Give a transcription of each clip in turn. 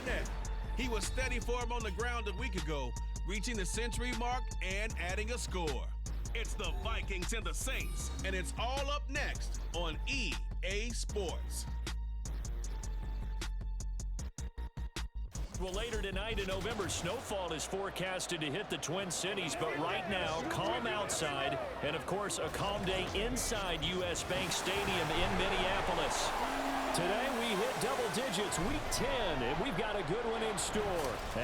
net. He was steady for him on the ground a week ago, reaching the century mark and adding a score. It's the Vikings and the Saints, and it's all up next on EA Sports. Well, later tonight in November, snowfall is forecasted to hit the Twin Cities, but right now, calm outside, and of course, a calm day inside U.S. Bank Stadium in Minneapolis. Today, we hit double digits, week 10, and we've got a good one in store,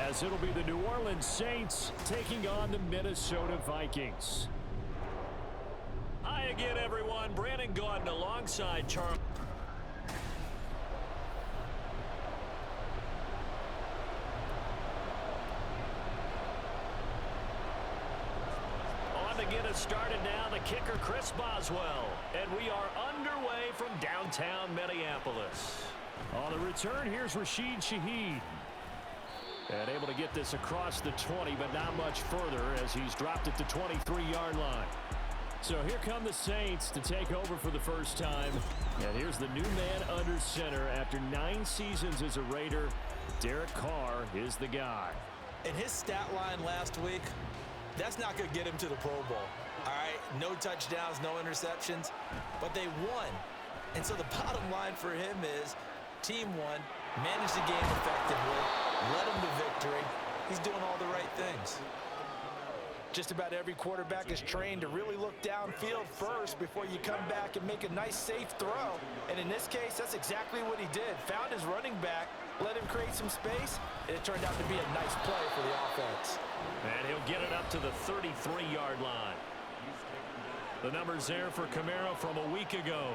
as it'll be the New Orleans Saints taking on the Minnesota Vikings. Hi again, everyone. Brandon Gaudin alongside Charles. On to get us started now, the kicker, Chris Boswell. And we are underway from downtown Minneapolis. On the return, here's Rashid Shaheed. And able to get this across the 20, but not much further as he's dropped at the 23-yard line. So here come the Saints to take over for the first time. And here's the new man under center after 9 seasons as a Raider. Derek Carr is the guy. And his stat line last week, that's not going to get him to the Pro Bowl. All right, no touchdowns, no interceptions, but they won. And so the bottom line for him is team won, managed the game effectively, led him to victory. He's doing all the right things. Just about every quarterback is trained to really look downfield first before you come back and make a nice, safe throw. And in this case, that's exactly what he did. Found his running back, let him create some space, and it turned out to be a nice play for the offense. And he'll get it up to the 33-yard line. The numbers there for Kamara from a week ago.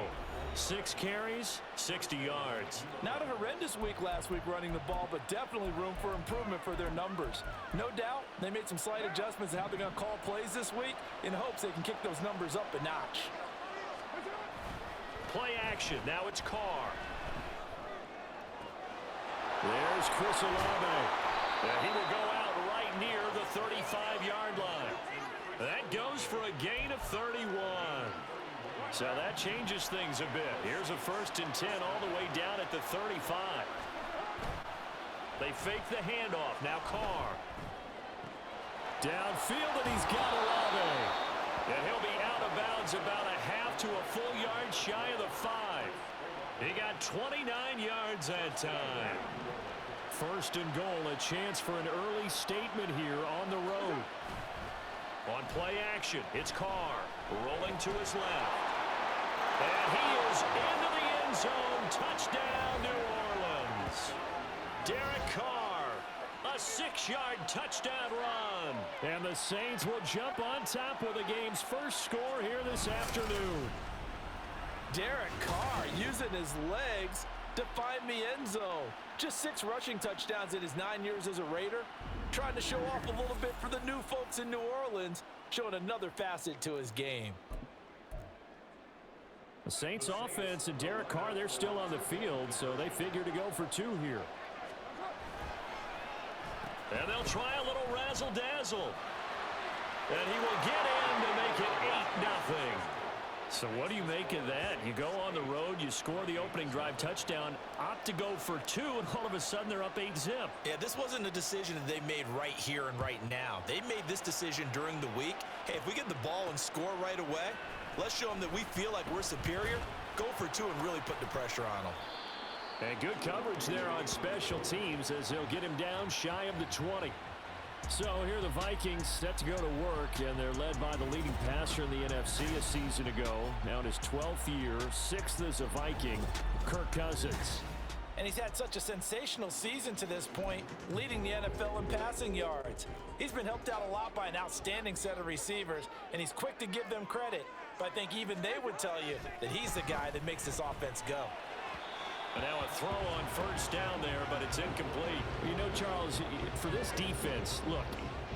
6 carries, 60 yards. Not a horrendous week last week running the ball, but definitely room for improvement for their numbers. No doubt, they made some slight adjustments in how they're going to call plays this week in hopes they can kick those numbers up a notch. Play action. Now it's Carr. There's Chris Olave. And he will go out right near the 35-yard line. That goes for a gain of 31. So that changes things a bit. Here's a 1st and 10 all the way down at the 35. They fake the handoff. Now Carr. Downfield, and he's got Olave. And he'll be out of bounds about a half to a full yard shy of the 5. He got 29 yards that time. 1st and goal, a chance for an early statement here on the road. On play action, it's Carr rolling to his left. And he is into the end zone. Touchdown, New Orleans. Derek Carr, a 6-yard touchdown run. And the Saints will jump on top with the game's first score here this afternoon. Derek Carr using his legs to find the end zone. Just 6 rushing touchdowns in his 9 years as a Raider. Trying to show off a little bit for the new folks in New Orleans, showing another facet to his game. The Saints offense and Derek Carr, they're still on the field, so they figure to go for 2 here. And they'll try a little razzle-dazzle. And he will get in to make it 8-0. So what do you make of that? You go on the road, you score the opening drive touchdown, opt to go for 2, and all of a sudden they're up 8-0. Yeah, this wasn't a decision that they made right here and right now. They made this decision during the week. Hey, if we get the ball and score right away, let's show them that we feel like we're superior. Go for 2 and really put the pressure on them. And good coverage there on special teams as they'll get him down shy of the 20. So here are the Vikings set to go to work, and they're led by the leading passer in the NFC a season ago. Now in his 12th year, 6th as a Viking, Kirk Cousins. And he's had such a sensational season to this point, leading the NFL in passing yards. He's been helped out a lot by an outstanding set of receivers, and he's quick to give them credit. But I think even they would tell you that he's the guy that makes this offense go. And now a throw on 1st down there, but it's incomplete. You know, Charles, for this defense, look,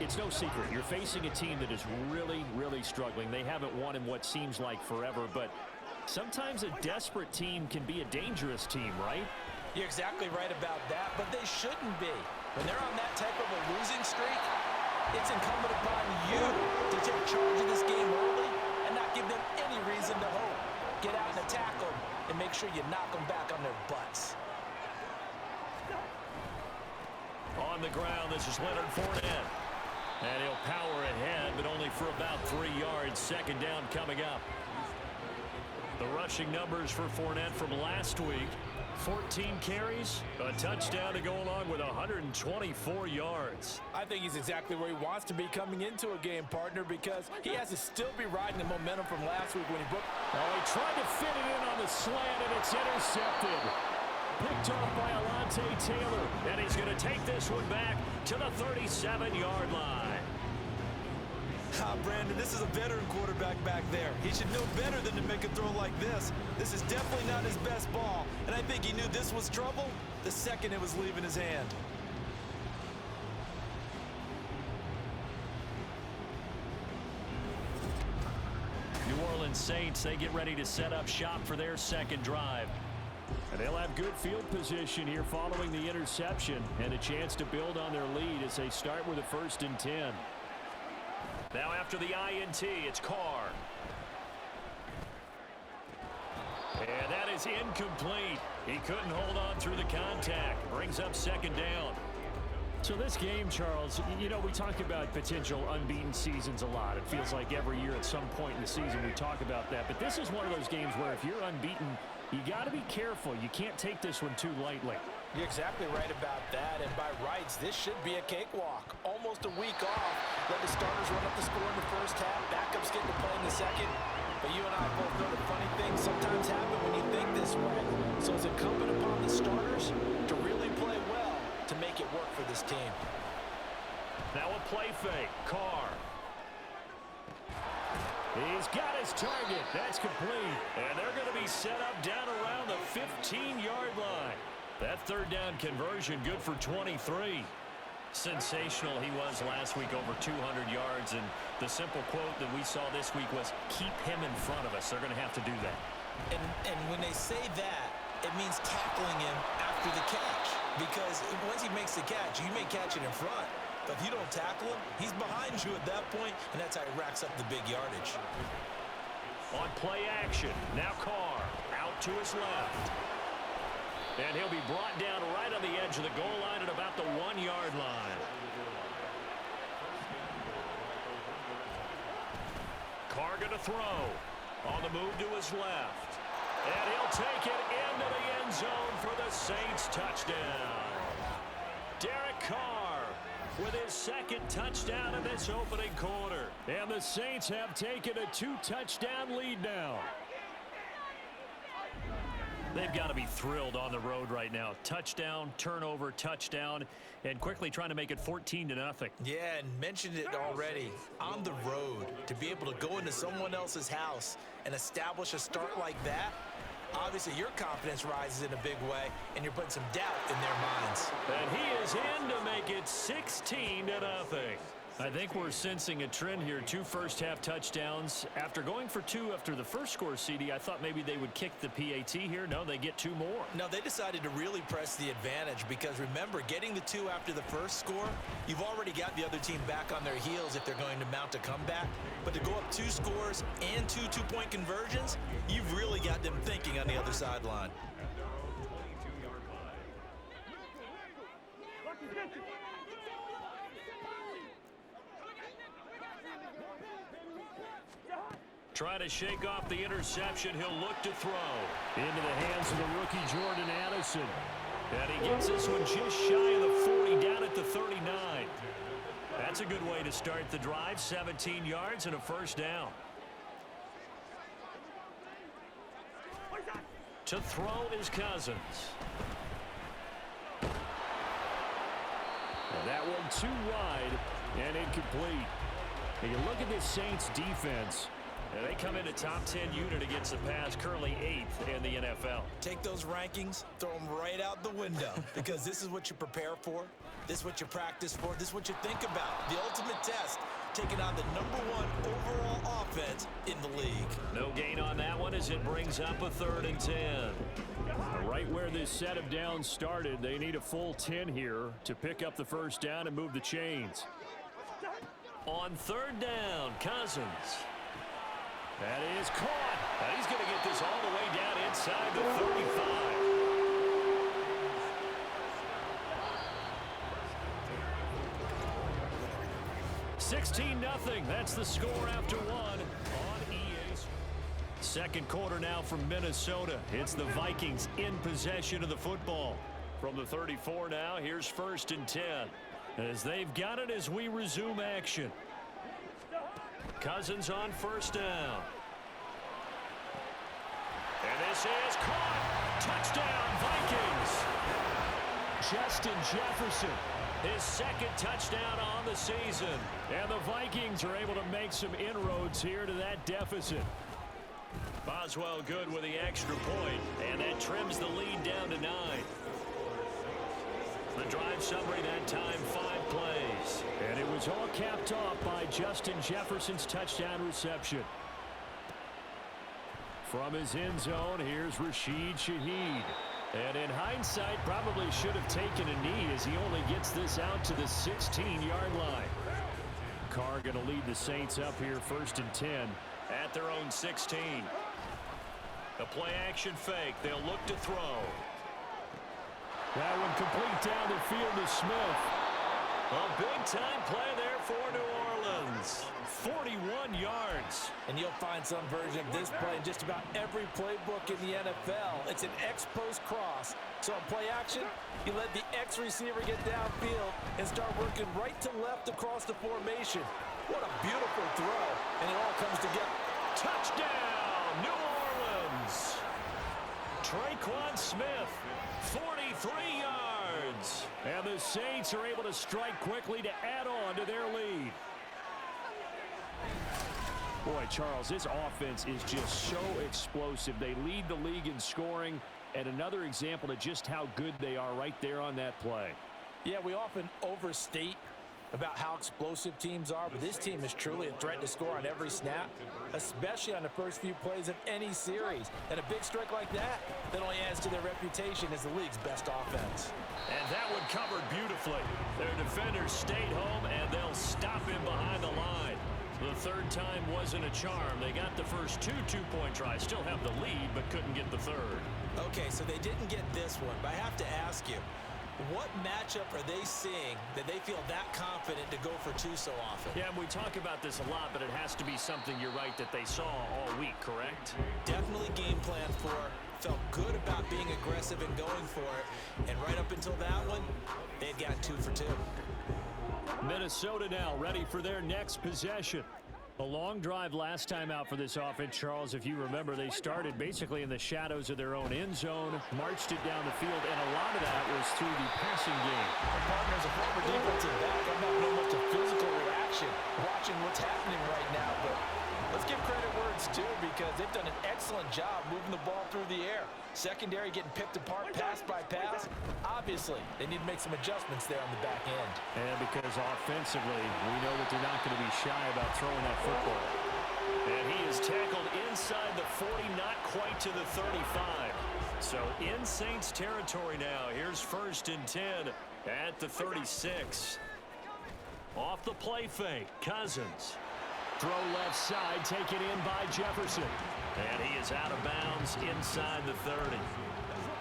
it's no secret. You're facing a team that is really, really struggling. They haven't won in what seems like forever, but sometimes a desperate team can be a dangerous team, right? You're exactly right about that, but they shouldn't be. When they're on that type of a losing streak, it's incumbent upon you to take charge of this game early and not give them any reason to hope. Get out and attack them and make sure you knock them back on their butts. the ground. This is Leonard Fournette. And he'll power ahead, but only for about 3 yards. Second down coming up. The rushing numbers for Fournette from last week. 14 carries, a touchdown to go along with 124 yards. I think he's exactly where he wants to be coming into a game, partner, because he has to still be riding the momentum from last week when he broke. Oh, he tried to fit it in on the slant, and it's intercepted. Picked off by Alontae Taylor, and he's going to take this one back to the 37-yard line. Brandon, this is a veteran quarterback back there. He should know better than to make a throw like this. This is definitely not his best ball, and I think he knew this was trouble the second it was leaving his hand. New Orleans Saints, they get ready to set up shop for their second drive. And they'll have good field position here following the interception and a chance to build on their lead as they start with a 1st and 10. Now after the INT, it's Carr. And that is incomplete. He couldn't hold on through the contact. Brings up second down. So this game, Charles, you know, we talk about potential unbeaten seasons a lot. It feels like every year at some point in the season we talk about that. But this is one of those games where if you're unbeaten, you got to be careful. You can't take this one too lightly. You're exactly right about that, and by rights, this should be a cakewalk. Almost a week off. Let the starters run up the score in the first half, backups get to play in the second. But you and I both know that funny things sometimes happen when you think this way. So it's incumbent upon the starters to really play well to make it work for this team. Now a play fake. Carr. He's got his target. That's complete. And they're going to be set up down around the 15-yard line. That third down conversion good for 23. Sensational he was last week, over 200 yards. And the simple quote that we saw this week was, keep him in front of us. They're going to have to do that. And when they say that, it means tackling him after the catch. Because once he makes the catch, you may catch it in front. But if you don't tackle him, he's behind you at that point, and that's how he racks up the big yardage. On play action, now Carr out to his left. And he'll be brought down right on the edge of the goal line at about the 1-yard line. Carr going to throw. On the move to his left. And he'll take it into the end zone for the Saints touchdown. Derek Carr with his second touchdown in this opening quarter. And the Saints have taken a 2-touchdown lead now. They've got to be thrilled on the road right now. Touchdown, turnover, touchdown, and quickly trying to make it 14-0. Yeah, and mentioned it already. On the road, to be able to go into someone else's house and establish a start like that, obviously your confidence rises in a big way, and you're putting some doubt in their minds. And he is in to make it 16-0. I think we're sensing a trend here. 2 first-half touchdowns. After going for 2 after the first score, CD, I thought maybe they would kick the PAT here. No, they get 2 more. No, they decided to really press the advantage because, remember, getting the 2 after the first score, you've already got the other team back on their heels if they're going to mount a comeback. But to go up 2 scores and 2 two-point conversions, you've really got them thinking on the other sideline. Trying to shake off the interception. He'll look to throw. Into the hands of the rookie Jordan Addison. And he gets this one just shy of the 40, down at the 39. That's a good way to start the drive. 17 yards and a first down. To throw is Cousins. And that one too wide and incomplete. And you look at this Saints defense. And they come in a top 10 unit against the pass, currently 8th in the NFL. Take those rankings, throw them right out the window, because this is what you prepare for, this is what you practice for, this is what you think about. The ultimate test, taking on the #1 overall offense in the league. No gain on that one as it brings up a 3rd and 10. Right where this set of downs started, they need a full 10 here to pick up the first down and move the chains. On 3rd down, Cousins. That is caught. Now he's going to get this all the way down inside the 35. 16-0. That's the score after one on EA's. Second quarter now from Minnesota. It's the Vikings in possession of the football. From the 34 now, here's 1st and 10. As they've got it as we resume action. Cousins on 1st down. And this is caught. Touchdown, Vikings. Justin Jefferson, his 2nd touchdown on the season. And the Vikings are able to make some inroads here to that deficit. Boswell good with the extra point, and that trims the lead down to 9. The drive summary that time, 5 plays. And it was all capped off by Justin Jefferson's touchdown reception. From his end zone, here's Rashid Shaheed. And in hindsight, probably should have taken a knee as he only gets this out to the 16-yard line. Carr going to lead the Saints up here 1st and 10. At their own 16. The play action fake. They'll look to throw. That one complete down the field to Smith. A big-time play there for New Orleans. 41 yards. And you'll find some version of this play in just about every playbook in the NFL. It's an X-post cross. So on play action, you let the X receiver get downfield and start working right to left across the formation. What a beautiful throw. And it all comes together. Touchdown, New Orleans. Traquan Smith, 43 yards. And the Saints are able to strike quickly to add on to their lead. Boy, Charles, this offense is just so explosive. They lead the league in scoring, and another example of just how good they are right there on that play. Yeah, we often overstate about how explosive teams are, but this team is truly a threat to score on every snap, especially on the first few plays of any series. And a big strike like that only adds to their reputation as the league's best offense. And that one covered beautifully. Their defenders stayed home, and they'll stop him behind the line. The 3rd time wasn't a charm. They got the first 2 two-point tries, still have the lead, but couldn't get the 3rd. Okay, so they didn't get this one, but I have to ask you, what matchup are they seeing that they feel that confident to go for 2 so often? Yeah, and we talk about this a lot, but it has to be something, you're right, that they saw all week, correct? Definitely game plan for, felt good about being aggressive and going for it, and right up until that one, they'd got 2 for 2. Minnesota now ready for their next possession. A long drive last time out for this offense, Charles. If you remember, they started basically in the shadows of their own end zone, marched it down the field, and a lot of that was through the passing game. Partners, a former defensive back, I'm not know much of physical reaction watching what's happening right now, but let's give credit where it's due because they've done an excellent job moving the ball through the air. Secondary getting picked apart pass by pass. Obviously, they need to make some adjustments there on the back end. And because offensively, we know that they're not going to be shy about throwing that football. And he is tackled inside the 40, not quite to the 35. So in Saints territory now. Here's 1st and 10 at the 36. Off the play fake, Cousins. Throw left side, taken in by Jefferson. And he is out of bounds inside the 30.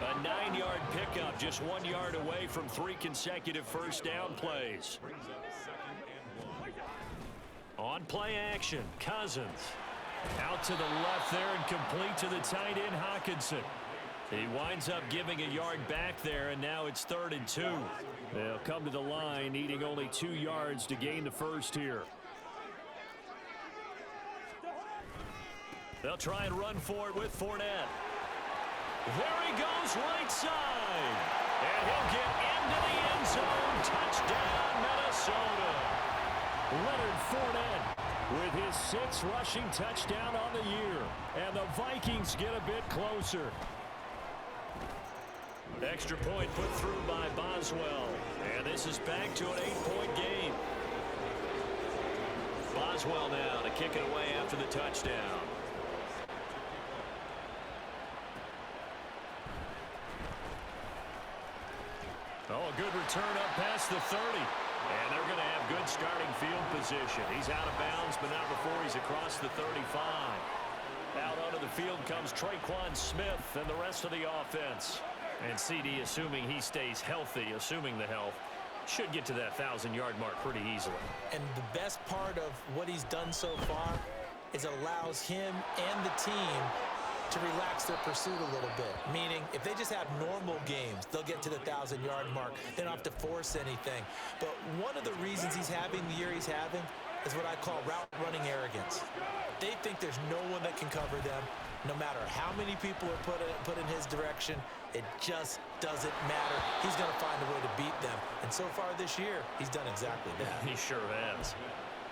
A 9-yard pickup, just 1 yard away from 3 consecutive first down plays. On play action, Cousins. Out to the left there and complete to the tight end, Hockenson. He winds up giving a yard back there, and now it's 3rd and 2. They'll come to the line, needing only 2 yards to gain the first here. They'll try and run for it with Fournette. There he goes, right side. And he'll get into the end zone. Touchdown, Minnesota. Leonard Fournette with his 6th rushing touchdown on the year. And the Vikings get a bit closer. Extra point put through by Boswell. And this is back to an 8-point game. Boswell now to kick it away after the touchdown. Oh, a good return up past the 30. And they're going to have good starting field position. He's out of bounds, but not before he's across the 35. Out onto the field comes Traquan Smith and the rest of the offense. And CD, assuming he stays healthy, assuming the health, Should get to that 1,000-yard mark pretty easily. And the best part of what he's done so far is allows him and the team to relax their pursuit a little bit. Meaning, if they just have normal games, they'll get to the 1,000-yard mark. They don't have to force anything. But one of the reasons he's having the year he's having is what I call route running arrogance. They think there's no one that can cover them. No matter how many people are put in his direction, it just doesn't matter. He's going to find a way to beat them. And so far this year, he's done exactly that. He sure has.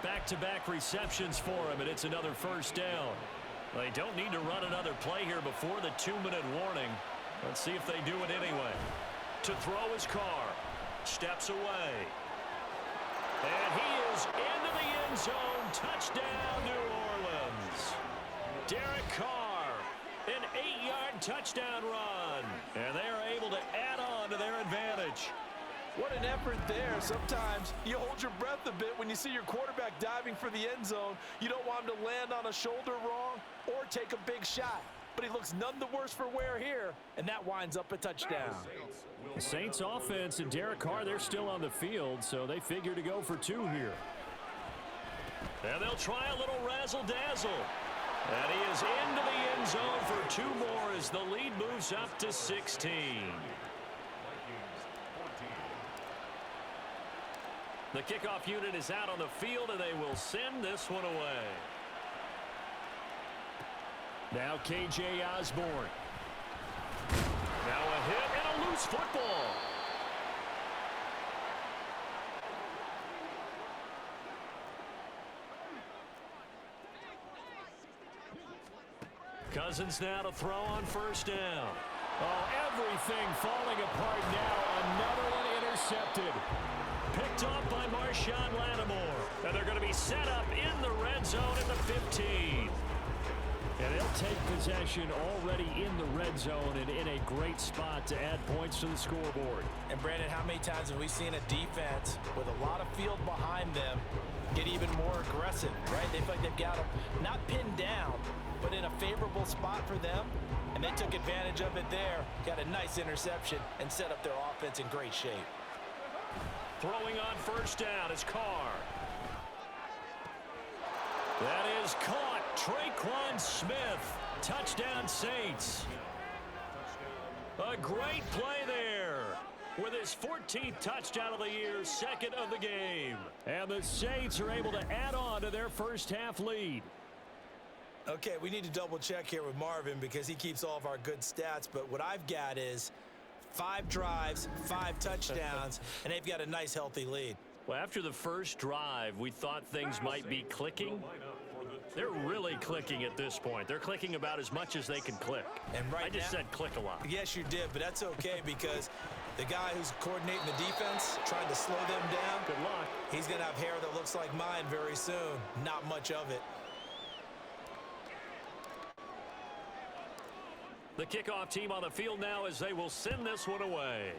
Back-to-back receptions for him, and it's another first down. They don't need to run another play here before the 2-minute warning. Let's see if they do it anyway. To throw his car. Steps away. And he is into the end zone. Touchdown, New Orleans. Derek Carr, an 8-yard touchdown run. And they are able to add on to their advantage. What an effort there. Sometimes you hold your breath a bit when you see your quarterback diving for the end zone. You don't want him to land on a shoulder wrong or take a big shot. But he looks none the worse for wear here, and that winds up a touchdown. The Saints offense and Derek Carr, they're still on the field, so they figure to go for 2 here. And they'll try a little razzle-dazzle. And he is into the end zone for 2 more as the lead moves up to 16. The kickoff unit is out on the field, and they will send this one away. Now K.J. Osborne. Now a hit and a loose football. Cousins now to throw on first down. Oh, everything falling apart now. Another one intercepted. Picked off by Marshawn Lattimore. And they're going to be set up in the red zone at the 15. And they'll take possession already in the red zone and in a great spot to add points to the scoreboard. And Brandon, how many times have we seen a defense with a lot of field behind them get even more aggressive, right? They feel like they've got them not pinned down, but in a favorable spot for them. And they took advantage of it there, got a nice interception, and set up their offense in great shape. Throwing on first down is Carr. That is caught. Traquan Smith. Touchdown, Saints. A great play there with his 14th touchdown of the year, second of the game. And the Saints are able to add on to their first half lead. Okay, we need to double check here with Marvin because he keeps all of our good stats, but what I've got is 5 drives, 5 touchdowns, and they've got a nice healthy lead. Well, after the first drive, we thought things might be clicking. They're really clicking at this point. They're clicking about as much as they can click. And right I just said click a lot. Yes, you did, but that's okay because the guy who's coordinating the defense, trying to slow them down, Good luck. he's going to have hair that looks like mine very soon. Not much of it. The kickoff team on the field now as they will send this one away.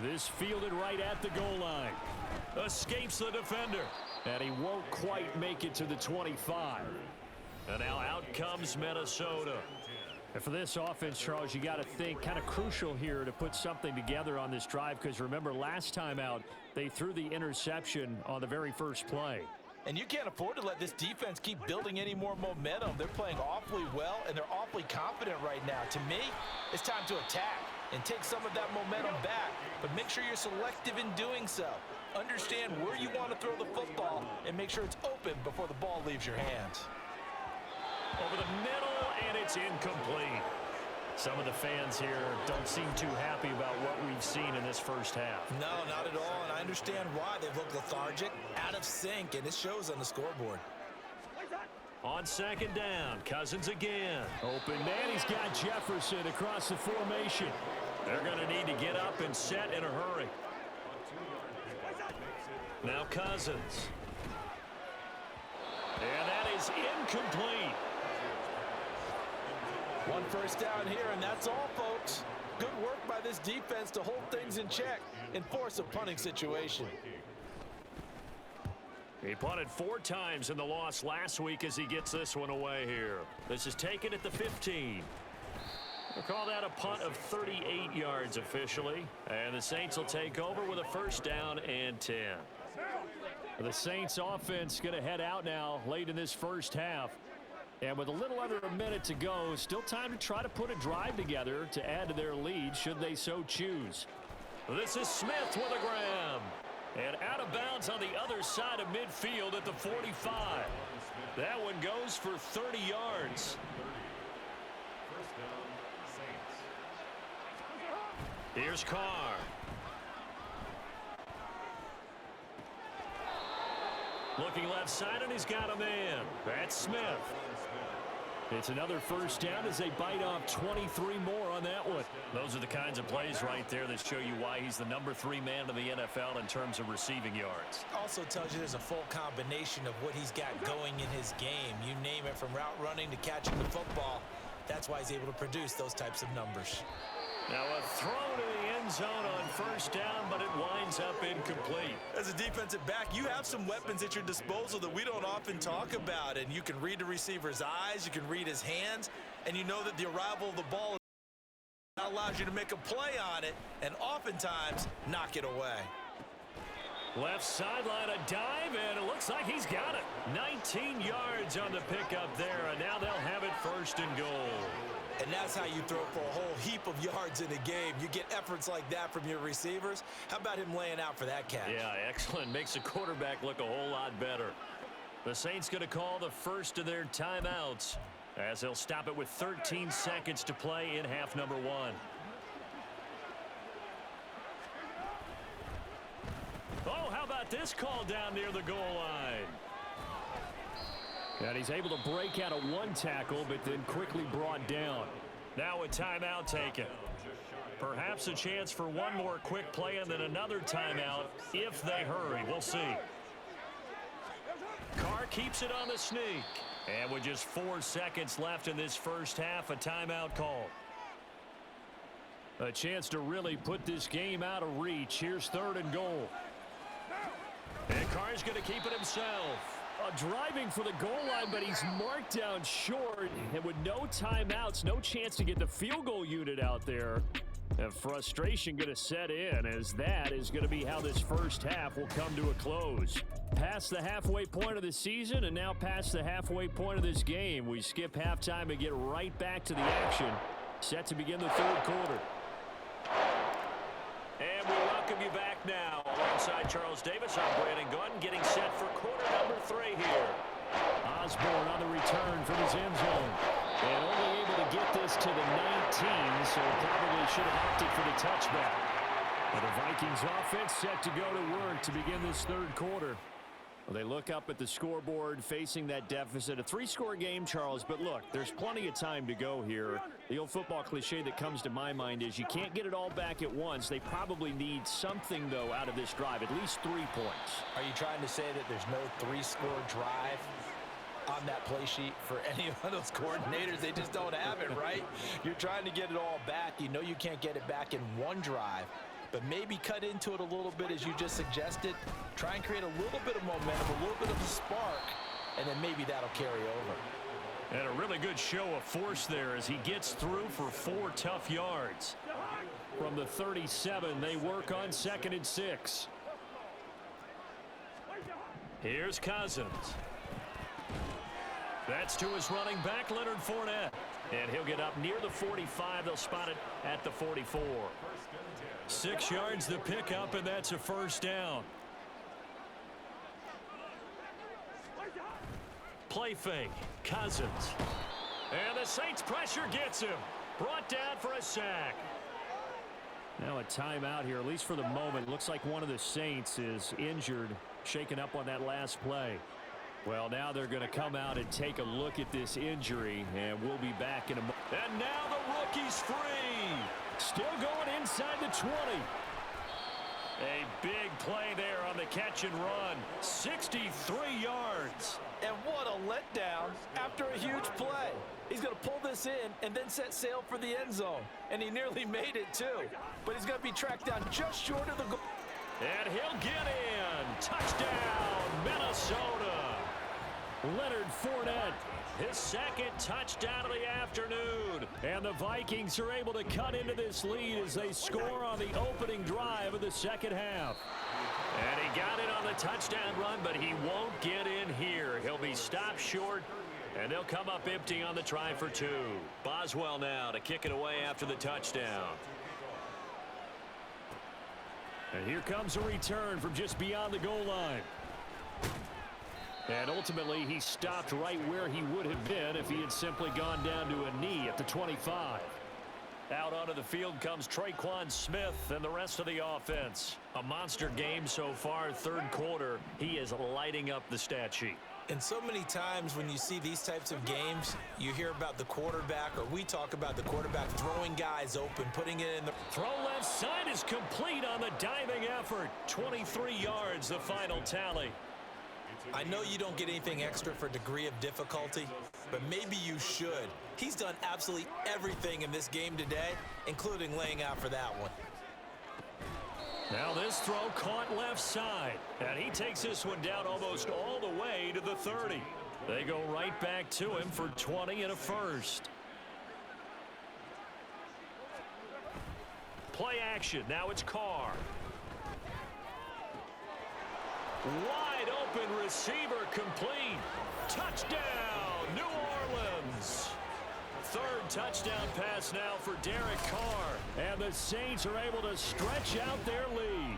This fielded right at the goal line. Escapes the defender. And he won't quite make it to the 25. And now out comes Minnesota. And for this offense, Charles, you got to think kind of crucial here to put something together on this drive because remember last time out they threw the interception on the very first play. And you can't afford to let this defense keep building any more momentum. They're playing awfully well, and they're awfully confident right now. To me, it's time to attack and take some of that momentum back, but make sure you're selective in doing so. Understand where you want to throw the football and make sure it's open before the ball leaves your hands. Over the middle, and it's incomplete. Some of the fans here don't seem too happy about what we've seen in this first half. No, not at all, and I understand why. They've looked lethargic, out of sync, and it shows on the scoreboard. On second down, Cousins again. Open man, he's got Jefferson across the formation. They're going to need to get up and set in a hurry. Now Cousins. And that is incomplete. One first down here, and that's all, folks. Good work by this defense to hold things in check and force a punting situation. He punted 4 times in the loss last week as he gets this one away here. This is taken at the 15. We'll call that a punt of 38 yards officially. And the Saints will take over with a first down and 10. The Saints offense going to head out now late in this first half. And with a little under a minute to go, still time to try to put a drive together to add to their lead should they so choose. This is Smith with a grab. And out of bounds on the other side of midfield at the 45. That one goes for 30 yards. Here's Carr. Looking left side, and he's got a man. That's Smith. It's another first down as they bite off 23 more on that one. Those are the kinds of plays right there that show you why he's the #3 man in the NFL in terms of receiving yards. Also tells you there's a full combination of what he's got going in his game. You name it, from route running to catching the football. That's why he's able to produce those types of numbers. Now a throw to the end zone on first down, but it winds up incomplete. As a defensive back, you have some weapons at your disposal that we don't often talk about, and you can read the receiver's eyes, you can read his hands, and you know that the arrival of the ball allows you to make a play on it and oftentimes knock it away. Left sideline, a dive, and it looks like he's got it. 19 yards on the pickup there, and now they'll have it first and goal. And that's how you throw for a whole heap of yards in a game. You get efforts like that from your receivers. How about him laying out for that catch? Yeah, excellent. Makes the quarterback look a whole lot better. The Saints going to call the first of their timeouts as they'll stop it with 13 seconds to play in half number 1. Oh, how about this call down near the goal line? And he's able to break out of one tackle, but then quickly brought down. Now a timeout taken. Perhaps a chance for one more quick play and then another timeout if they hurry. We'll see. Carr keeps it on the sneak. And with just 4 seconds left in this first half, a timeout call. A chance to really put this game out of reach. Here's 3rd and goal. And Carr's going to keep it himself. Driving for the goal line, but he's marked down short. And with no timeouts, no chance to get the field goal unit out there. And frustration going to set in, as that is going to be how this first half will come to a close. Past the halfway point of the season, and now past the halfway point of this game. We skip halftime and get right back to the action. Set to begin the 3rd quarter. And we welcome you back now. Alongside Charles Davis, I'm Brandon Gunn, getting set for quarter number 3 here. Osborne on the return from his end zone. And only able to get this to the 19, so probably should have opted for the touchback. But the Vikings offense set to go to work to begin this 3rd quarter. Well, they look up at the scoreboard facing that deficit. A 3-score game, Charles, but look, there's plenty of time to go here. The old football cliche that comes to my mind is you can't get it all back at once. They probably need something, though, out of this drive, at least 3 points. Are you trying to say that there's no 3-score drive on that play sheet for any of those coordinators? They just don't have it, right? You're trying to get it all back. You know you can't get it back in one drive. But maybe cut into it a little bit, as you just suggested. Try and create a little bit of momentum, a little bit of a spark, and then maybe that'll carry over. And a really good show of force there as he gets through for 4 tough yards. From the 37, they work on 2nd and 6. Here's Cousins. That's to his running back, Leonard Fournette. And he'll get up near the 45. They'll spot it at the 44. 6 yards the pickup, and that's a first down. Play fake. Cousins. And the Saints pressure gets him. Brought down for a sack. Now a timeout here, at least for the moment. Looks like one of the Saints is injured, shaken up on that last play. Well, now they're going to come out and take a look at this injury, and we'll be back in a moment. And now the rookie's free. Still going inside the 20. A big play there on the catch and run. 63 yards. And what a letdown after a huge play. He's going to pull this in and then set sail for the end zone. And he nearly made it, too. But he's going to be tracked down just short of the goal. And he'll get in. Touchdown, Minnesota. Leonard Fournette. His second touchdown of the afternoon. And the Vikings are able to cut into this lead as they score on the opening drive of the second half. And he got it on the touchdown run, but he won't get in here. He'll be stopped short, and they'll come up empty on the try for two. Boswell now to kick it away after the touchdown. And here comes a return from just beyond the goal line. And ultimately, he stopped right where he would have been if he had simply gone down to a knee at the 25. Out onto the field comes Traquan Smith and the rest of the offense. A monster game so far, third quarter. He is lighting up the stat sheet. And so many times when you see these types of games, you hear about the quarterback, or we talk about the quarterback throwing guys open, putting it in the... Throw left side is complete on the diving effort. 23 yards, the final tally. I know you don't get anything extra for degree of difficulty, but maybe you should. He's done absolutely everything in this game today, including laying out for that one. Now this throw caught left side, and he takes this one down almost all the way to the 30. They go right back to him for 20 and a first. Play action. Now it's Carr. Wide open receiver complete. Touchdown, New Orleans. Third touchdown pass now for Derek Carr. And the Saints are able to stretch out their lead.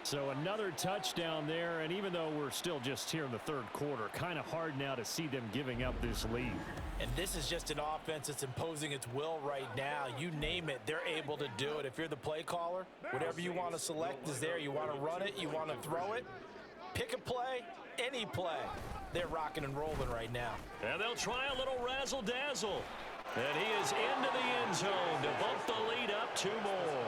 So another touchdown there, and even though we're still just here in the third quarter, kind of hard now to see them giving up this lead. And this is just an offense that's imposing its will right now. You name it, they're able to do it. If you're the play caller, whatever you want to select is there. You want to run it, you want to throw it, pick a play, any play. They're rocking and rolling right now. And they'll try a little razzle-dazzle. And he is into the end zone to bump the lead up 2 more.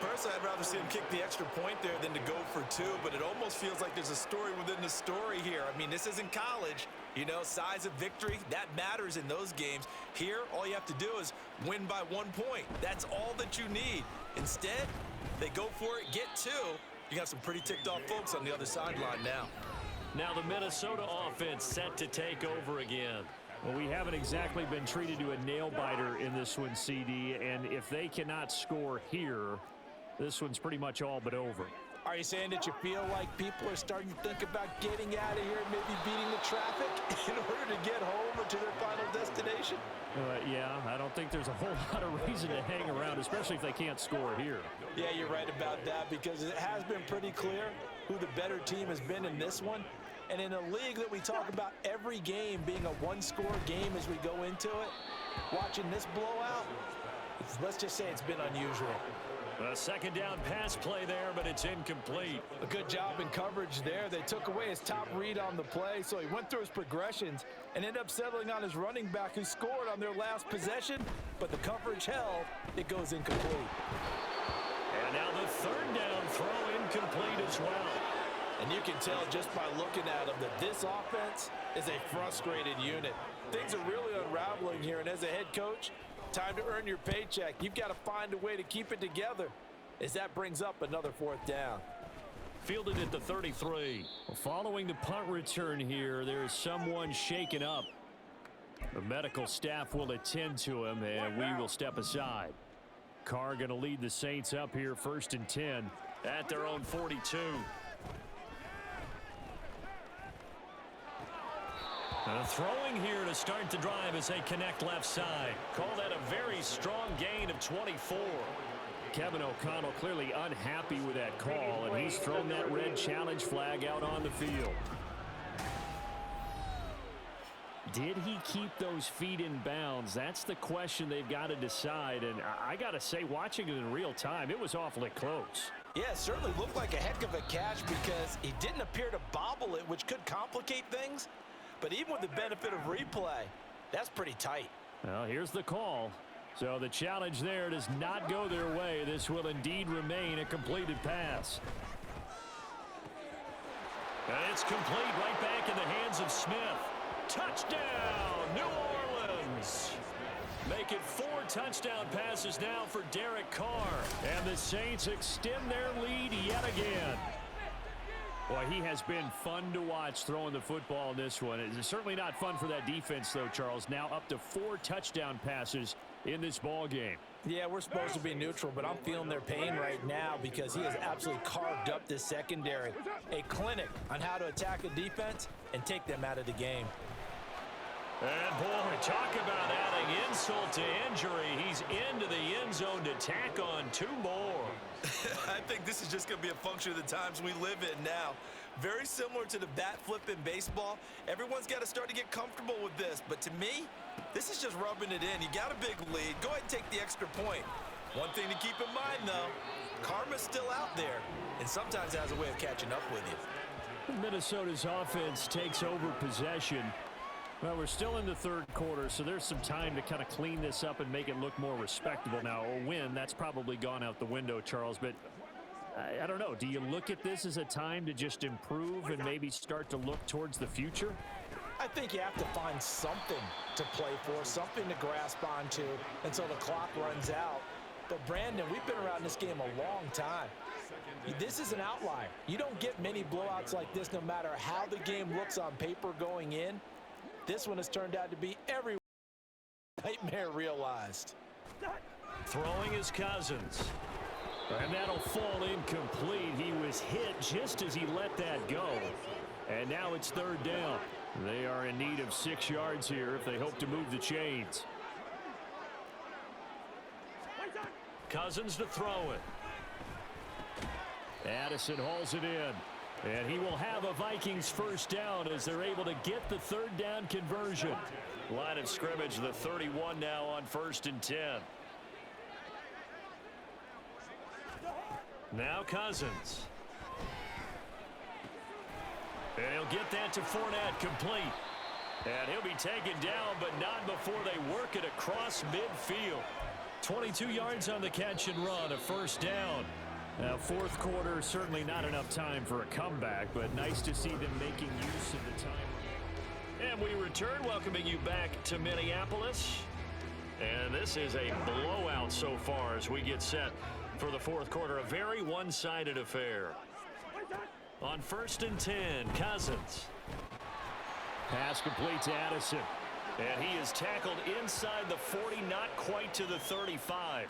Personally, I'd rather see him kick the extra point there than to go for 2, but it almost feels like there's a story within the story here. I mean, this isn't college. You know, size of victory, that matters in those games. Here, all you have to do is win by 1 point. That's all that you need. Instead, they go for it, get 2. You got some pretty ticked off folks on the other sideline now. Now the Minnesota offense set to take over again. Well, we haven't exactly been treated to a nail-biter in this one, CD, and if they cannot score here, this one's pretty much all but over. Are you saying that you feel like people are starting to think about getting out of here and maybe beating the traffic in order to get home or to their final destination? Yeah, I don't think there's a whole lot of reason to hang around, especially if they can't score here. Yeah, you're right about that, because it has been pretty clear who the better team has been in this one. And in a league that we talk about every game being a one-score game as we go into it, watching this blowout, let's just say it's been unusual. A second down pass play there, but it's incomplete. A good job in coverage there. They took away his top read on the play, so he went through his progressions and ended up settling on his running back, who scored on their last possession, but the coverage held. It goes incomplete. And now the third down throw incomplete as well. And you can tell just by looking at them that this offense is a frustrated unit. Things are really unraveling here, and as a head coach, time to earn your paycheck. You've got to find a way to keep it together, as that brings up another 4th down. Fielded at the 33. Well, following the punt return here, there is someone shaken up. The medical staff will attend to him, and we will step aside. Carr going to lead the Saints up here, 1st and 10. At their own 42. Throwing here to start the drive as they connect left side. Call that a very strong gain of 24. Kevin O'Connell clearly unhappy with that call, and he's thrown that red challenge flag out on the field. Did he keep those feet in bounds? That's the question they've got to decide, and I got to say, watching it in real time, it was awfully close. Yeah, it certainly looked like a heck of a catch, because he didn't appear to bobble it, which could complicate things. But even with the benefit of replay, that's pretty tight. Well, here's the call. So the challenge there does not go their way. This will indeed remain a completed pass. And it's complete right back in the hands of Smith. Touchdown, New Orleans. Make it 4 touchdown passes now for Derek Carr. And the Saints extend their lead yet again. Boy, he has been fun to watch throwing the football in this one. It's certainly not fun for that defense, though, Charles. Now up to 4 touchdown passes in this ball game. Yeah, we're supposed to be neutral, but I'm feeling their pain right now because he has absolutely carved up this secondary. A clinic on how to attack a defense and take them out of the game. And, boy, talk about adding insult to injury. He's into the end zone to tack on 2 more. I think this is just going to be a function of the times we live in now. Very similar to the bat flip in baseball. Everyone's got to start to get comfortable with this. But to me, this is just rubbing it in. You got a big lead. Go ahead and take the extra point. One thing to keep in mind, though, karma's still out there, and sometimes it has a way of catching up with you. Minnesota's offense takes over possession. Well, we're still in the third quarter, so there's some time to kind of clean this up and make it look more respectable. Now, a win, that's probably gone out the window, Charles, but I don't know. Do you look at this as a time to just improve and maybe start to look towards the future? I think you have to find something to play for, something to grasp onto until the clock runs out. But, Brandon, we've been around this game a long time. This is an outlier. You don't get many blowouts like this no matter how the game looks on paper going in. This one has turned out to be every nightmare realized. Throwing is Cousins. And that'll fall incomplete. He was hit just as he let that go. And now it's third down. They are in need of 6 yards here if they hope to move the chains. Cousins to throw it. Addison hauls it in. And he will have a Vikings first down as they're able to get the third down conversion. Line of scrimmage, the 31 now on 1st and 10. Now Cousins. And he'll get that to Fournette, complete. And he'll be taken down, but not before they work it across midfield. 22 yards on the catch and run, a first down. Now, fourth quarter, certainly not enough time for a comeback, but nice to see them making use of the time. And we return, welcoming you back to Minneapolis. And this is a blowout so far as we get set for the fourth quarter. A very one-sided affair. On 1st and 10, Cousins. Pass complete to Addison. And he is tackled inside the 40, not quite to the 35.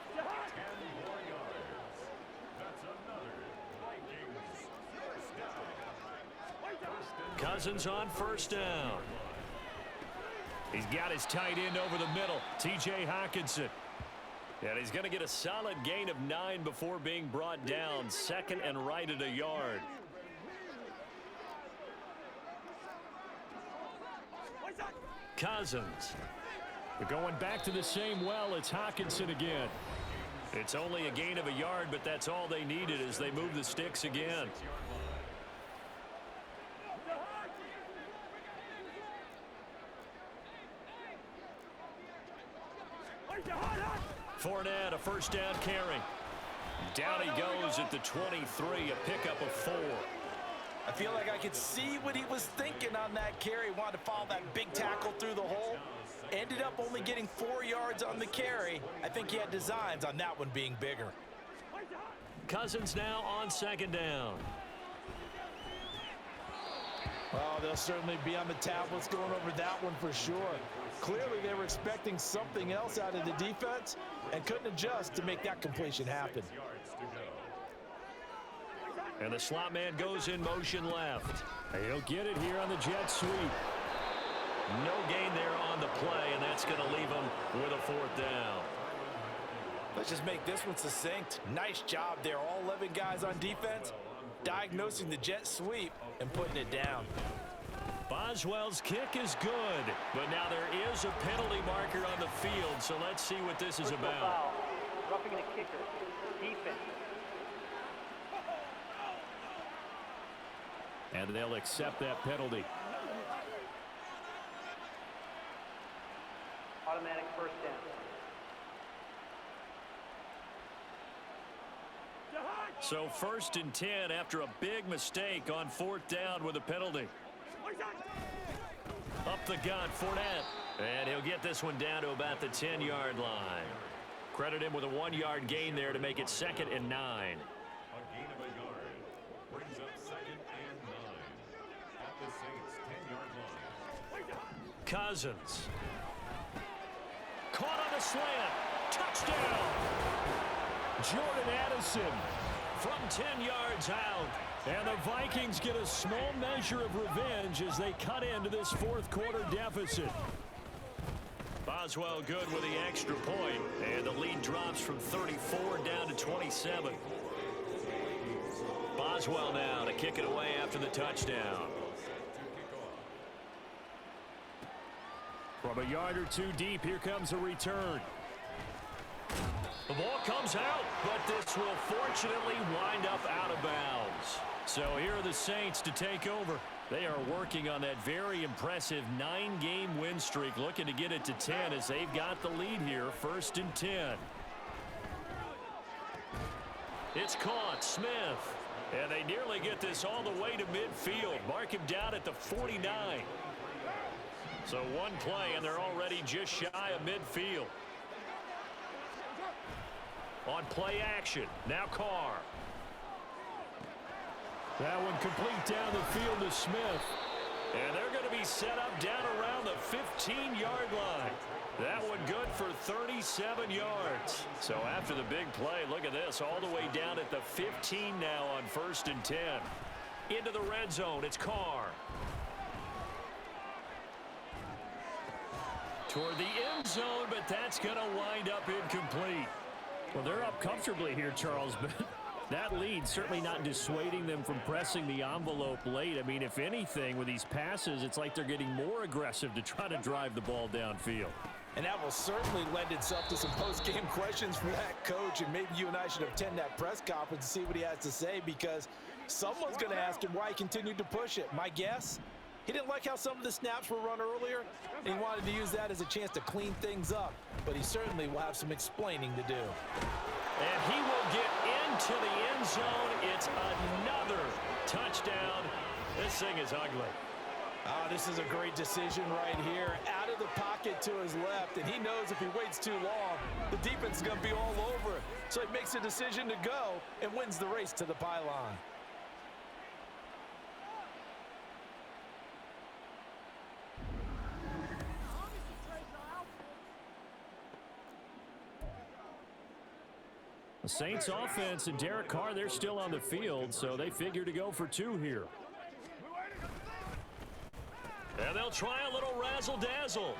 Cousins on first down. He's got his tight end over the middle, T.J. Hockenson. And he's going to get a solid gain of 9 before being brought down. Second and right at a yard. Cousins. We're going back to the same well. It's Hockenson again. It's only a gain of a yard, but that's all they needed as they move the sticks again. Fournette, a first down carry. Down he goes at the 23, a pickup of 4. I feel like I could see what he was thinking on that carry. Wanted to follow that big tackle through the hole. Ended up only getting 4 yards on the carry. I think he had designs on that one being bigger. Cousins now on second down. Well, they'll certainly be on the tablets going over that one for sure. Clearly, they were expecting something else out of the defense and couldn't adjust to make that completion happen. And the slot man goes in motion left. He'll get it here on the jet sweep. No gain there on the play, and that's going to leave him with a fourth down. Let's just make this one succinct. Nice job there. All 11 guys on defense diagnosing the jet sweep and putting it down. Boswell's kick is good, but now there is a penalty marker on the field, so let's see what this is about. Roughing the kicker. Defense. And they'll accept that penalty. Automatic first down. So 1st and 10 after a big mistake on 4th down with a penalty. Up the gut, Fournette. And he'll get this one down to about the 10-yard line. Credit him with a 1-yard gain there to make it 2nd and 9. A gain of a yard brings up 2nd and 9. Cousins. Caught on the slant. Touchdown. Jordan Addison from 10 yards out. And the Vikings get a small measure of revenge as they cut into this fourth quarter deficit. Boswell good with the extra point, and the lead drops from 34 down to 27. Boswell now to kick it away after the touchdown. From a yard or two deep, here comes a return. The ball comes out, but this will fortunately wind up out of bounds. So here are the Saints to take over. They are working on that very impressive 9-game win streak, looking to get it to 10 as they've got the lead here, 1st and 10. It's caught, Smith. And they nearly get this all the way to midfield. Mark him down at the 49. So one play, and they're already just shy of midfield. On play action, now Carr. That one complete down the field to Smith. And they're going to be set up down around the 15-yard line. That one good for 37 yards. So after the big play, look at this, all the way down at the 15 now on 1st and 10. Into the red zone, it's Carr. Toward the end zone, but that's going to wind up incomplete. Well, they're up comfortably here, Charles, but that lead certainly not dissuading them from pressing the envelope late. I mean, if anything, with these passes, it's like they're getting more aggressive to try to drive the ball downfield. And that will certainly lend itself to some post-game questions for that coach, and maybe you and I should attend that press conference and see what he has to say, because someone's going to ask him why he continued to push it. My guess, he didn't like how some of the snaps were run earlier, and he wanted to use that as a chance to clean things up, but he certainly will have some explaining to do. And he will get into the end zone. It's another touchdown. This thing is ugly. This is a great decision right here. Out of the pocket to his left, and he knows if he waits too long, the defense is going to be all over it. So he makes a decision to go and wins the race to the pylon. The Saints offense and Derek Carr, they're still on the field, so they figure to go for 2 here. And they'll try a little razzle-dazzle.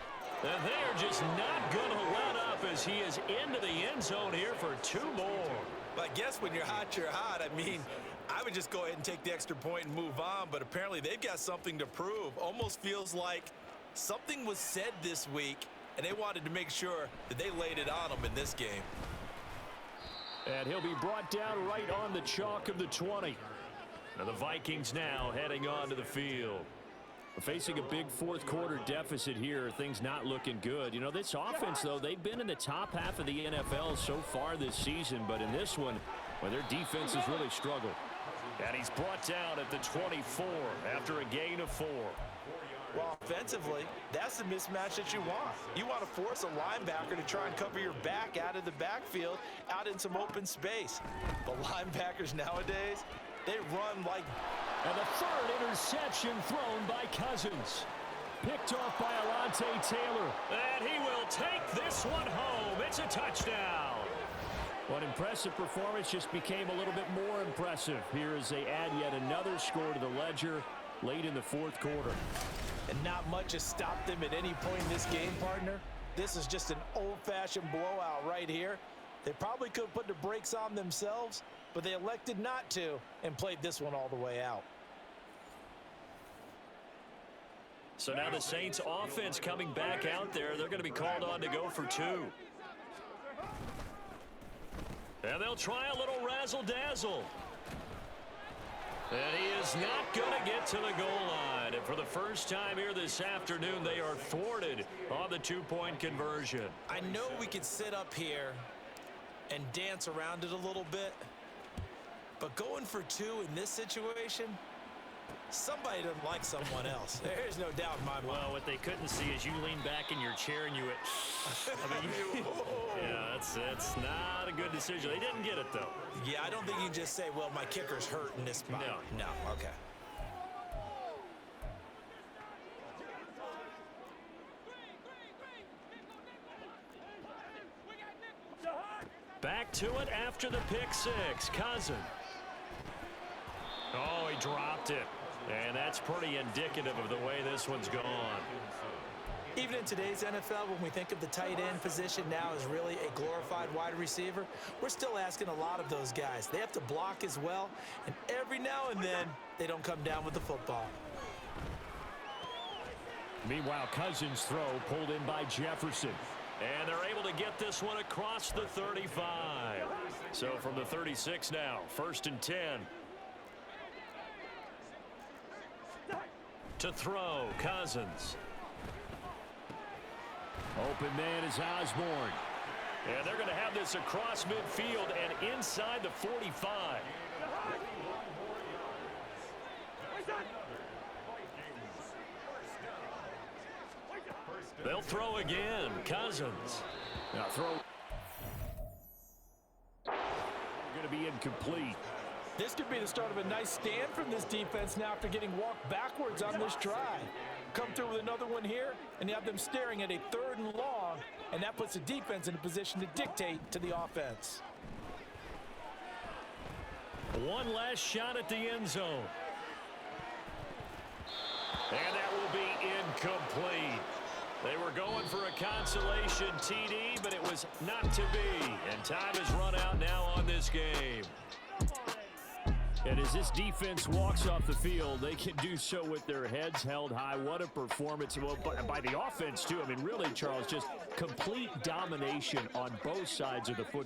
And they're just not going to let up as he is into the end zone here for 2 more. But I guess when you're hot, you're hot. I mean, I would just go ahead and take the extra point and move on, but apparently they've got something to prove. Almost feels like something was said this week, and they wanted to make sure that they laid it on them in this game. And he'll be brought down right on the chalk of the 20. And the Vikings now heading onto the field. Facing a big fourth quarter deficit here, things not looking good. You know, this offense, though, they've been in the top half of the NFL so far this season, but in this one, well, their defense has really struggled. And he's brought down at the 24 after a gain of 4. Well, offensively, that's the mismatch that you want. You want to force a linebacker to try and cover your back out of the backfield, out in some open space. The linebackers nowadays, they run like... And the 3rd interception thrown by Cousins. Picked off by Alontae Taylor. And he will take this one home. It's a touchdown. What impressive performance just became a little bit more impressive here as they add yet another score to the ledger late in the fourth quarter. And not much has stopped them at any point in this game, partner. This is just an old-fashioned blowout right here. They probably could have put the brakes on themselves, but they elected not to and played this one all the way out. So now the Saints offense coming back out there. They're going to be called on to go for 2. And they'll try a little razzle-dazzle. And he is not going to get to the goal line. And for the first time here this afternoon, they are thwarted on the 2-point conversion. I know we could sit up here and dance around it a little bit, but going for 2 in this situation, somebody doesn't like someone else. There's no doubt in my mind. Well, what they couldn't see is you lean back in your chair and you went, I mean, yeah, it's not a good decision. They didn't get it, though. Yeah, I don't think you can just say, well, my kicker's hurt in this spot. No. No, okay. to it after the pick six. Cousins. Oh, he dropped it. And that's pretty indicative of the way this one's gone. Even in today's NFL, when we think of the tight end position now as really a glorified wide receiver, we're still asking a lot of those guys. They have to block as well, and every now and then, they don't come down with the football. Meanwhile, Cousins' throw pulled in by Jefferson. And they're able to get this one across the 35. So from the 36 now, 1st and 10. To throw, Cousins. Open man is Osborne. And they're going to have this across midfield and inside the 45. They'll throw again. Cousins. Now throw. Going to be incomplete. This could be the start of a nice stand from this defense now after getting walked backwards on this drive. Come through with another one here, and you have them staring at a 3rd and long, and that puts the defense in a position to dictate to the offense. One last shot at the end zone. And that will be incomplete. They were going for a consolation TD, but it was not to be. And time has run out now on this game. And as this defense walks off the field, they can do so with their heads held high. What a performance. Well, by the offense, too. I mean, really, Charles, just complete domination on both sides of the football.